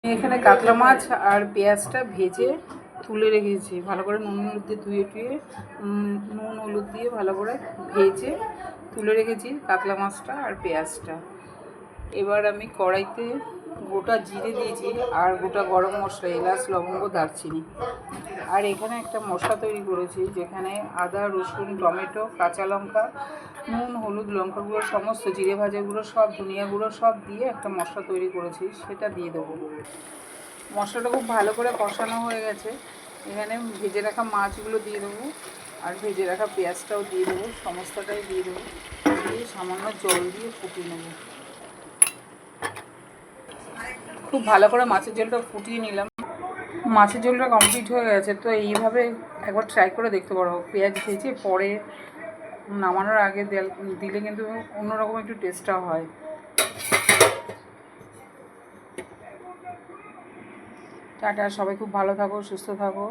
এখানে কাতলা মাছ আর পেঁয়াজটা ভেজে তুলে রেখেছি, ভালো করে নুন হলুদ দিয়ে ধুয়ে টুয়ে নুন হলুদ দিয়ে ভালো করে ভেজে তুলে রেখেছি কাতলা মাছটা আর পেঁয়াজটা। এবার আমি কড়াইতে গোটা জিরে দিয়েছি আর গোটা গরম মশলা, এলাচ, লবঙ্গ, দারচিনি। আর এখানে একটা মশলা তৈরি করেছি যেখানে আদা, রসুন, টমেটো, কাঁচা লঙ্কা, নুন, হলুদ, লঙ্কা গুঁড়ো, সমস্ত জিরে ভাজা গুঁড়ো সব, ধনিয়া গুঁড়ো সব দিয়ে একটা মশলা তৈরি করেছি, সেটা দিয়ে দেবো। মশলাটা খুব ভালো করে কষানো হয়ে গেছে। এখানে ভেজে রাখা মাছগুলো দিয়ে দেবো আর ভেজে রাখা পেঁয়াজটাও দিয়ে দেবো, সমস্তটাই দিয়ে দেবো, দিয়ে সামান্য জল দিয়ে ফুটিয়ে নেব। খুব ভালো করে মাছের ঝোলটা ফুটিয়ে নিলাম। মাছের ঝোলটা কমপ্লিট হয়ে গেছে। তো এইভাবে একবার ট্রাই করে দেখতে পারো। পেঁয়াজ ভেজে পরে নামানোর আগে দিলে কিন্তু অন্যরকম একটু টেস্টটা হয়। টাটা, সবাই খুব ভালো থাকো, সুস্থ থাকো।